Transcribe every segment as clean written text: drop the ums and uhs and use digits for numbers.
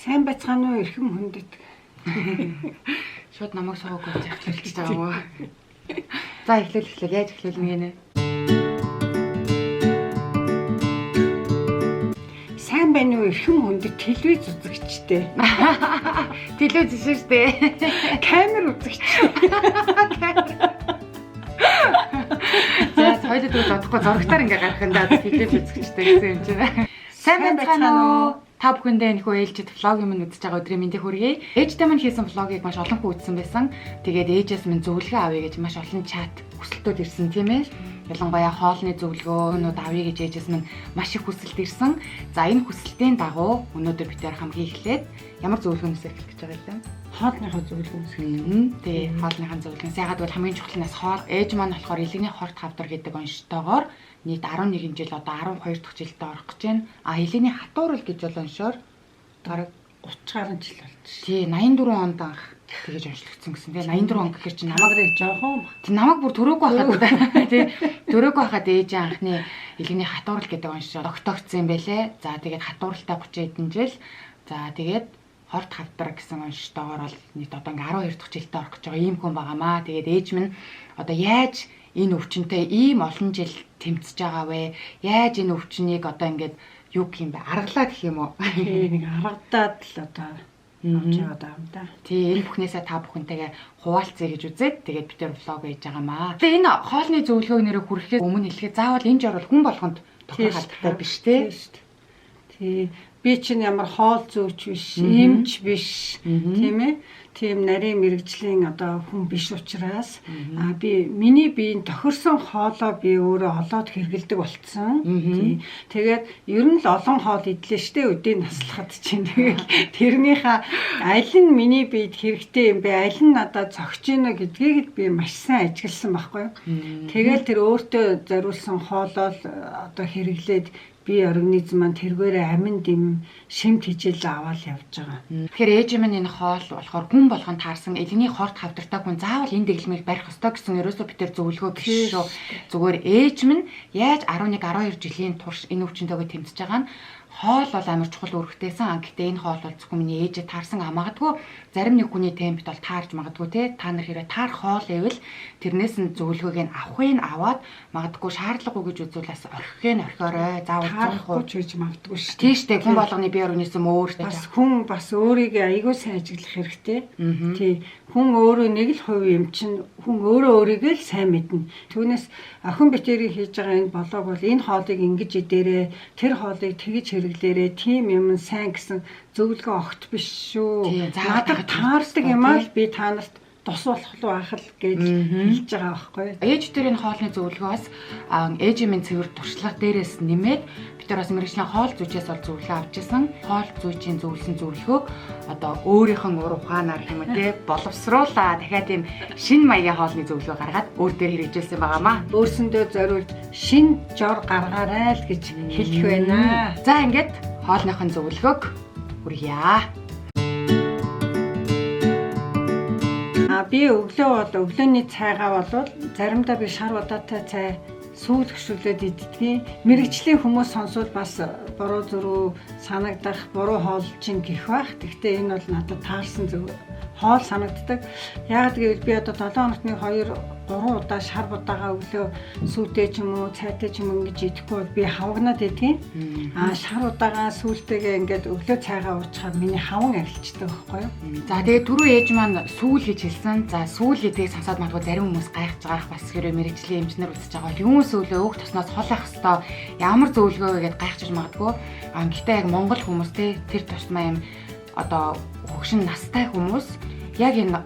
Сайн байцгаана уу эрхэм хүндэт. Шууд намайг суугаагүй захиалж байгаа юм уу? За эхлэв яаж эхлүүлнэ гинэ? Сайн байна уу эрхэм хүндэт телевиз үзэгчтэй. Телевиз шүү дээ. Камер үзэгчтэй. За хоёулаа тэгвэл одохгүй зурагтаар ингээ гарах юм да телевиз үзэгчтэй гэсэн юм чинь. Сайн байна уу? Та бүхэндээ нөхөө ээлжид влогийн минь үзэж байгаа өдрийн мэндийг хүргэе. Ээжтэй минь хийсэн влогийг маш олон хүн үзсэн байсан. Тэгээд ээжээс минь зөвлөгөө авъя гэж маш олон чат хүсэлтүүд ирсэн тийм ээ. Ялангуяа хоолны зөвлөгөөнүүд авъя гэж ээжээс минь маш их хүсэлт ирсэн. За энэ хүсэлтийн дагуу өнөөдөр бид хамгийн эхлээд ямар зөвлөгөөнөөс эхлэх гэж байгаа юм? Хоолныхоо зөвлөгөөнөөс. Тий, хоолныхаа зөвлөгөөнөөс. Ягаад гэвэл хамгийн чухалнаас хоол ээж маань болохоор элэгний хорт хавдар гэдэг онцтойгоор нийт 11 жил одоо 12 дахь жилдээ орох гэж байна. А элэгний хатуурал гэж бол оншоор бараг 30 гаруй жил болж шүү. Тий, 84 онд анх тэгэж онцлогдсон гэсэн. Тэгээ 84 он гэхэр чинь намайг жоохон. Тий, намайг бүр төрөөгүй байхад тий, төрөөгүй байхад ээж анхны элэгний хатуурал гэдэг оншоо тогтоогдсон юм байлээ. За тэгээд хатууралтай 30 хэдэн жил. За тэгээд хорт хавдар гэсэн онцтойгоор бол нийт одоо ингээ 12 дахь жилдээ орох гэж байгаа ийм хүн байгаамаа. Тэгээд ээж минь одоо яаж энэ өвчнөд ийм олон жил тэмцэж байгаа вэ? Яаж энэ өвчнийг одоо ингээд юу гэх юм бэ? Аргалаа гэх юм уу? Тий, нэг аргадаад л одоо авч яваад байгаа юм да. Тий, энэ бүхнээсээ та бүхэнтэйгээ хуваалцъя гэж үзээд тэгээд бид тэр влог хийж байгаамаа. Тэгээ энэ хоолны зөвлөгөө нэрээ хүрэхээс өмнө хэлэхэд заавал энэ журвал хүн болгонд тохиолдолтой биш тий. Тий. Би чинь ямар хоол зөөч биш, эмч биш, тийм ээ. Тийм нарийн мэрэгжлийн одоо хүн биш учраас би миний биеийн тохирсон хоолоо би өөрөө олоод хэргэлдэг болцсон. Тэгээд ер нь л олон хоол идлээ штэ өдөө наслахад чинь тэгээд тэрнийхээ аль нь миний биед хэрэгтэй юм бэ, аль нь надад цогч гинэ гэдгийг би маш сайн ажигласан байхгүй юу. Тэгээд тэр өөртөө зориулсан хоолоо л одоо хэрэглээд би организм маань тэргээрээ амин дэм шимт хижээл аваад явж байгаа. Тэгэхээр ээж минь энэ хоол болохоор хүн болгон таарсан элэгний хорт хавдартай хүн заавал энэ дэглэмийг барих ёстой гэсэн ерөөсөө би тэр зөвлөгөө биш шүү. Зүгээр ээж минь яаж 11 12 жилийн турш энэ өвчнөдөө тэмцэж байгаа нь хоол бол амар чухал үүрэгтэйсэн. Гэхдээ энэ хоол бол зөвхөн миний ээжээ таарсан магадгүй зарим нэг хүний темпд бол таарж магадгүй те. Та нар хэрэг таар хоол ивэл тэрнээс нь зөвлөгөөг нь аваад магадгүй шаардлагагүй гэж үзүүлээс орхихын орхиорой. Заавал 100% ч гэж магадгүй шүү. Тийш дээ. Хүн болгоны бие организм өөр. Бас хүн бас өөрийгөө аягүй сайн ажиглах хэрэгтэй. Тий. Хүн өөрөө нэг л хувь юм чинь хүн өөрөө өөрийгөө л сайн мэднэ. Түүнээс охин битэрийг хийж байгаа энэ болоог бол энэ хоолыг ингэж идээрээ тэр хоолыг тэгж хэрэглээрээ тийм юм сайн гэсэн зөвлөгөө огт биш шүү. Надад таардаг юм аа л би та нарт тус болох л байх л гэж хэлж байгаа байхгүй. Ээж дээр энэ хоолны зөвлөгөөс ээжийн минь цэвэр туршлага дээрээс нэмээд бид нар бас мэрэгжлийн хоол зүйчээс бол зөвлөгөө авч ирсэн. Хоол зүйчийн зөвлөсөн зөвлөгөөг одоо өөрийнх нь ур ухаанаар юм те боловсруулаа дахиад тийм шин маягийн хоолны зөвлөгөө гаргаад өөр дээр хэрэгжүүлсэн байгаамаа. Өөрсөндөө зориулж шин жор гаргаарай л гэж хэлэх байна. За ингээд хоолныхын зөвлөгөөг хүргье. Би өглөөний цайгаа бол заримдаа би шар удаатай цай сүүл хөшүүлээд иддэг. Мэргэжлийн хүмүүс сонсвол бас буруу зүрүү санагдах, буруу хоол чинь гэх байх. Гэхдээ энэ бол надад таарсан зөв хоол санагддаг. Яг гэвэл би одоо 7 хоногт 2-3 удаа шар удаагаа өглөө сүйтэй ч юм уу, цайтай ч юм ингэж идэхгүй бол би хавгнаад идэгин. Шар удаагаа сүүлтэйгээ ингээд өглөө цайгаа уучхаар миний хаван арилчдаг байхгүй юу? За тэгээ түрүү ээж маань сүүл гэж хэлсэн. За сүүл гэдгийг сонсоод магадгүй зарим хүмүүс гайхаж байгаах бас хэрэв мэрэгжлийн эмчнэр үзэж байгаа. Юун сүүлээ өөх тосноос хол ах хэвээр ямар зөвлөгөө вэ гэдээ гайхаж магадгүй. Гэхдээ яг монгол хүмүүс тэр тусмаа юм одоо хөгшин настай хүмүүс яг энэ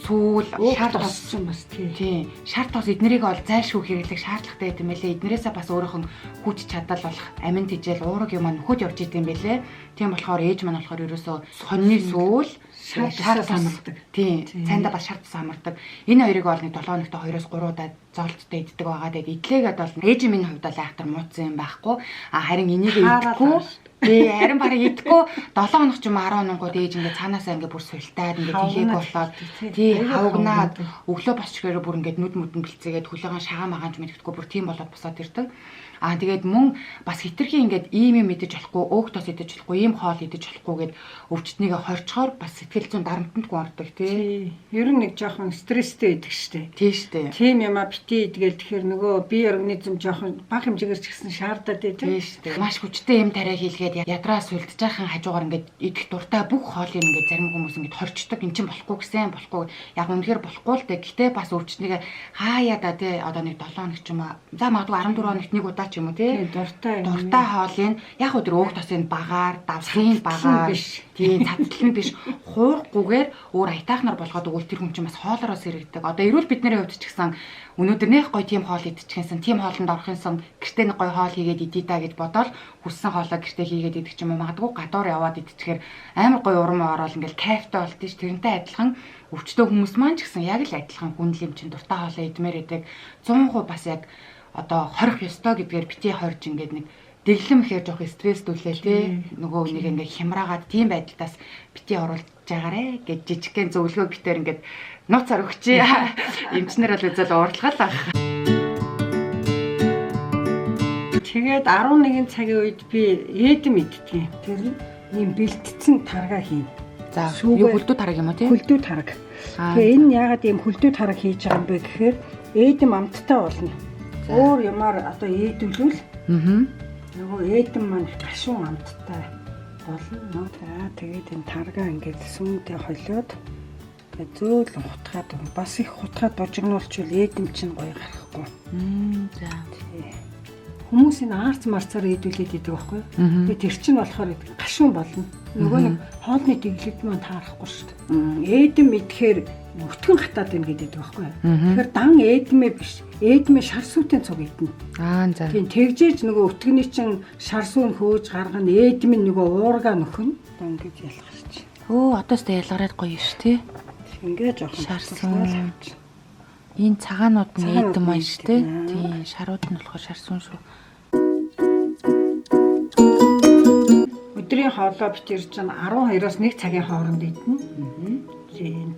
сүүл шар тос юм бас тий. Шар тос эднэрийг бол зайлшгүй хэрэглэх шаардлагатай юм байлээ. Эднэрээсээ бас өөрөөх нь хүч чадал болох амин тижэл уураг юм нөхөд явж идэм байлээ. Тийм болохоор ээж маань болохоор ерөөсөө сонины сүүл шар самардаг. Тий. Цаанда бас шар тос амардаг. Энэ хоёрыг бол нэг 7 хоногт 2-3 удаа зоолттой иддэг байгаа. Тэгээд идлээгээд бол ээж минь хувьд бол айхтар мууцсан юм байхгүй. Харин энийг идэхгүй тий харин барыг идэхгүй 7 хоног ч юм 10 хоногод ээж ингээд цаанаасаа ингээд бүр султаад ингээд тийхээ болоод тий хавгнаад өглөө босчихоор бүр ингээд нүд мүдэн бэлцээгээд хүлээған шагаа магаанч мэдгэдэггүй бүр тийм болоод босоод ирдэг. Тэгээд мөн бас хитрхи ингээд ийм юм идэж болохгүй, өөхтөөс идэж болохгүй, ийм хоол идэж болохгүй гэд өвчтнийгээ хорчхоор бас сэтгэл зүйн дарамтанд ордог тий. Ер нь нэг жоохон стресстэй идэг штэ. Тий штэ. Тийм юм бити идгээл тэгэхээр нөгөө бие организм жоохон бага хэмжээгээр ч гэсэн шаардаад идэг. Тий штэ. Маш хүчтэй юм тариа хийлгээд ядраа сүлдэж байхын хажуугаар ингээд идэх дуртай бүх хоолыг ингээд зарим хүмүүс ингээд хорчдог. Эн чинь болохгүй гэсэн болохгүй. Яг үнэхээр болохгүй л дээ. Гэтэ бас өвчтнийгээ хаяа да тий одоо нэг 7 хоног ч юм аа. За магадгүй 14 хоногт нэг удаа ч юм уу тий. Дуртай хоолыг яг өдөр өөх тосын багаар, давсын багаар биш. Тийм цадтал нь биш. Хуурахгүйгээр өөр аятайхнаар болгоод өгвөл тэр хүн чинь бас хоолороос иргэдэг. Одоо эрүүл бидний хувьд ч гэсэн өнөөдөр нэх гоё тийм хоол идчихсэн, тийм хоолнд орохынсан гэртээ нэг гоё хоол хийгээд идээ та гэж бодоод хүссэн хоолоо гэртээ хийгээд идэх ч юм уу. Магадгүй гадуур яваад идчихээр амар гоё урам ороод ингээл кайфтай болт ш. Тэрнтэй адилхан өвчтөө хүмүүс маань ч гэсэн яг л адилхан хүнл юм чин дуртай хоолоо идмээр идэг. 100% бас яг одоо хорих ёстой гэдгээр бити хорж ингээд нэг дэглэм ихээр жоох стресстүүлээ тий. Нөгөө нэг ингээ хямраагаад тийм байдалтаас бити оруулж байгаарэ гэж жижигхэн зөвлөгөө битээр ингээд нууцаар өгчээ. Эмчнэр бол үзэл уурлагал баг. Тэгээд 11 цагийн үед би эдэм идтгий. Тэр нь ийм бэлтцэн тарга хийн. За юу хөлдөө тараг юм уу тий? Хөлдөө тараг. Тэгээ энэ яагаад ийм хөлдөө тараг хийж байгаа юм бэ гэхээр эдэм амттай болно. Өөр юмар одоо эдвэлвэл нөгөө эдэм маань гашуун амттай болно. Тэгээд энэ тарга ингээд сүмдээ холиод зөөлөн хутгаад бас их хутгаад божигнуулчвал эдэм чинь гоё гарахгүй. За. Хүмүүс энэ аарц марцаар эдвэлээд идэг байхгүй. Тэгээд тэр чинь болохоор гашуун болно. Нөгөө нэг хоолны дэглэд маань таарахгүй шүү дээ. Эдэм идэхээр өтгөн гатаад байна гэдэг байхгүй. Тэгэхээр дан эдмээ биш. Эдмээ шар сүтэн цуг идэнэ. За. Тийм тэгжээж нөгөө өтгөний чинь шар сүүн хөөж гаргана. Эдм нь нөгөө уурга нөхөн. Ингэж ялгарч. Одоо ч ялгараад гоё ш тий. Ингээ жоохон шар сүүн. Энэ цагаанууд нь эдэм маань ш тий. Тийм шарууд нь болохоор шар сүүн шүү. Өдрийн хоолой бит ирж байгаа 12-оос 1 цагийн хооронд идэнэ.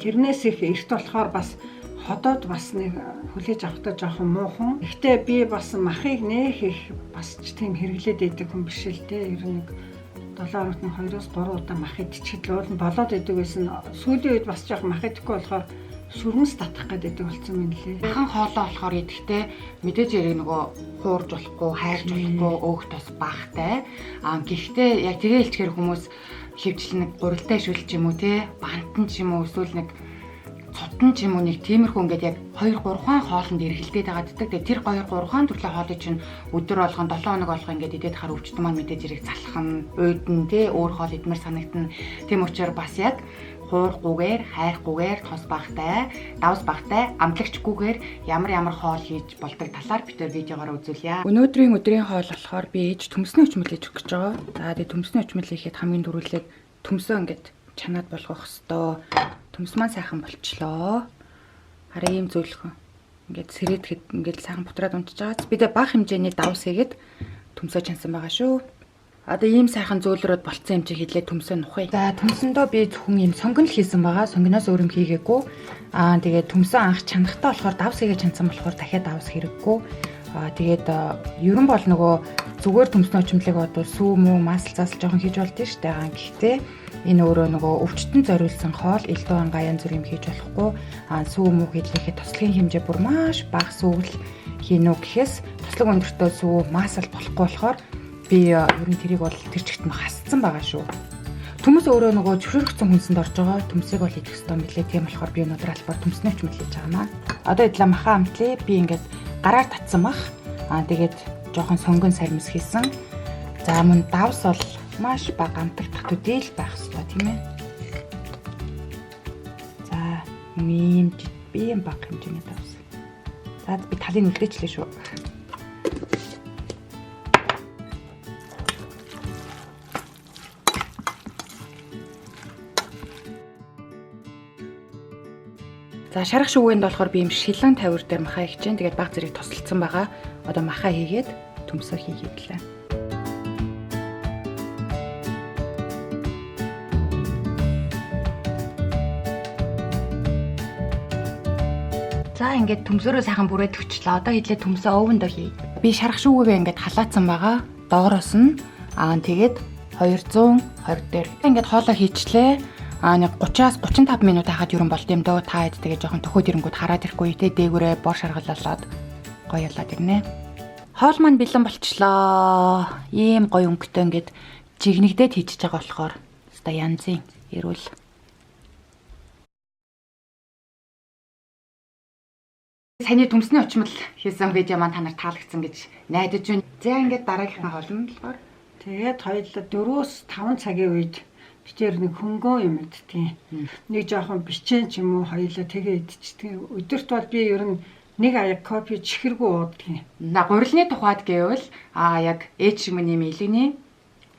Тэрнээс их эрт болохоор бас ходоод бас нэг хүлээж авахдаа жоохон муухан. Гэхдээ би бас махыг нэх их бас ч тийм хэрэглээд идэг хүн биш л дээ. Ер нь нэг 7 хоногт 2-оос 3 удаа мах идчихэд л болоод идэг байсан. Сүүлийн үед бас жоохон мах идэхгүй болохоор сүрмэс татах гэдэг болсон юм лээ. Хахан хоолоо болохоор идэхдээ мэдээж яриг нөгөө хуурж болохгүй, хайрж болохгүй, өөх тос багтай. Гэхдээ яг тэгэлчээр хүмүүс хөвчлэн нэг гурилтай шүл ч юм уу те, бантан ч юм уу эсвэл нэг цутан ч юм уу нэг тиймэрхүү ингээд яг 2-3 хаан хоолнд эргэлдээд байгаа гэдэг. Тэгээ тэр 2-3 хаан төрлийн хоолыг чинь өдөр болгон 7 хоног болгон ингээд идээд хахаар өвчтөн маань мэдээж яриг залхах, уйдан те, өөр хоол идмэр санагдана. Тийм учраас бас яг хуурахгүйгээр, хайрахгүйгээр, тос багтай, давс багтай, амтлагчгүйгээр ямар хоол хийж болдог талаар бид видеогоор үзүүлье. Өнөөдрийн өдрийн хоол болохоор би ээж төмсний өчмөл хийж өгч байгаа. За тэгээ төмсний өчмөл хийхэд хамгийн дөрүүлээд төмсөө ингээд чанаад болгох хэвээр. Төмс маань сайхан болчлоо. Хараа ийм зөвлөхөн. Ингээд сэрэдэхэд ингээд сайхан бутраад унтж байгаа. Би дэ бага хэмжээний давс хийгээд төмсөө чансан байгаа шүү. Одоо ийм сайхан зөөлрөөд болцсон юм чи хэлээ төмсөө нухая. За төмсөндөө би зөвхөн ийм сонгон л хийсэн байгаа. Сонгоноос өөр юм хийгээгүй. Тэгээд төмсөө анх чанахтаа болохоор давс хийгээ чансан болохоор дахиад давс хэрэггүй. Тэгээд ерөн бол нөгөө зүгээр төмснөө чимлэг одоо сүү мүү масл засал жоохон хийж болдсон шүү дээ. Гэхдээ энэ өөрөө нөгөө өвчтөн зориулсан хоол элдв ангаа янз бүр юм хийж болохгүй. Сүү мүү хийлгэхэд тослогийн хэмжээ бүр маш бага сүүл хийнү гэхээс тослог өндөртөө сүү масл болохгүй болохоор би ер нь тэрийг бол тэр чигт нь хасцсан байгаа шүү. Төмс өөрөө нөгөө зөвшөөрөгдсөн хүнсэнд орж байгаа. Төмсийг бол хийх ёстой мөлий. Тийм болохоор би өнөөдөр албаар төмснөө ч мөлийж байгаамаа. Одоо идлээ махаа амтлаа. Би ингээд гараар татсан мах. Тэгээд жоохон сонгон сармис хийсэн. За мөн давс бол маш бага амтагдах төдийл байх ёстой тийм ээ. За ийм биеийн бага хэмжээний давс. За би талыг үлдээчлээ шүү. За шарах шүгэнд болохоор би юм шилэн тавир дээр махаа хийж जैन. Тэгээд баг зэрэг тусалцсан байгаа. Одоо махаа хийгээд төмсөө хийгээдлээ. За ингээд төмсөрөө сайхан бүрээд өчлөө. Одоо хэлээ төмсөө овонд хий. Би шарах шүүгээ ингээд халаацсан байгаа. Доороос нь тэгээд 220 дээр ингээд хоолоо хийчлээ. Нэг 30-аас 35 минут хахад ерөн болд юм дөө. Та хэд тэгээ жоохон төхөөд ирэнгүүт хараад ирэхгүй те дээгүүрээ бор шаргалалаад гоёлаад ирнэ. Хоол маань бэлэн болчлоо. Ийм гоё өнгөтэй ингээд жигнэгдээд хийчихэж байгаа болохоор өстой янзын эрүүл. Саяны төмсний очмол хийсэн видео маань та нарт таалагдсан гэж найдаж байна. За ингээд дараагийнхаа хоол нь болохоор тэгээд хоёулаа 4-5 цагийн үед битээр нэг хөнгөө юм идтiin. Нэг жоохон бичэн ч юм уу хоёулаа тэгээ идчихдэг. Өдөрт бол би ер нь нэг аяг кофе чихэргүй ууддаг. Гурилны тухайд гэвэл яг ээж шиг миний мэлэний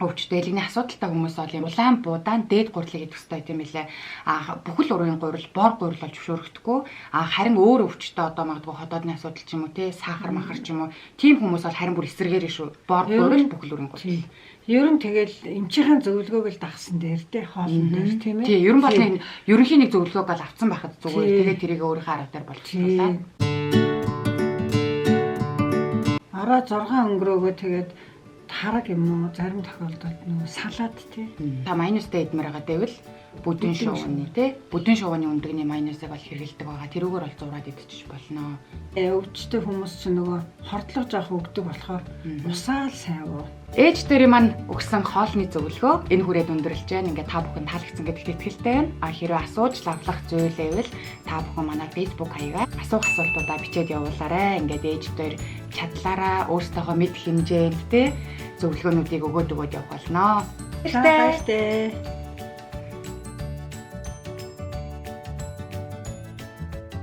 өвчтэй элэгний асуудалтай хүмүүс бол юм улаан будаан дээд гурилыг идэх хэрэгтэй юм билэ. Бүхэл урын гурил, бор гурил болж зөвшөөрөгдөхгүй. Харин өөр өвчтэй одоо магадгүй ходоодны асуудал ч юм уу те сахар махар ч юм уу тийм хүмүүс бол харин бүр эсэргээр шүү. Бор гурил бүхэл урын гурил. Ер нь тэгэл эмчийнхэн зөвлөгөөг л дагсан дээр те хоолн дээр тийм ээ. Тий, ер нь бол нэг ерөнхий нэг зөвлөгөөг бол авсан байхад зүгээр. Тэгээд тэрийг өөрийнхөө арга дээр болчихлоо. Араа 6 өнгөрөөгөө тэгээд хараг юм уу зарим тохиолдолд нөгөө салаад тий. Та майонезтэй идмээр байгаа дэвэл бүдүүн шувууны тий. Бүдүүн шувууны өндөгний майонезыг бол хэрэгэлдэг байгаа. Тэрүүгээр бол зураад идчих болно. Өвчтэй хүмүүс ч нөгөө хордлого жоох өгдөг болохоор усаал сайн уу. Ээж дээрээ маань өгсөн хоолны зөвлөгөө энэ хүрээд өндөрлж байна. Ингээд та бүхэн таалагдсан гэдэгт итгэлтэй байна. Хэрвээ асууж лавлах зүйл байвал та бүхэн манай Facebook хаягаар асуух асуултуудаа бичээд явуулаарай. Ингээд ээж дээр чадлаараа өөрсдөө мэдэх хэмжээнд тий зөвлөгөөнүүдийг өгөөд явах болно. Баяртай.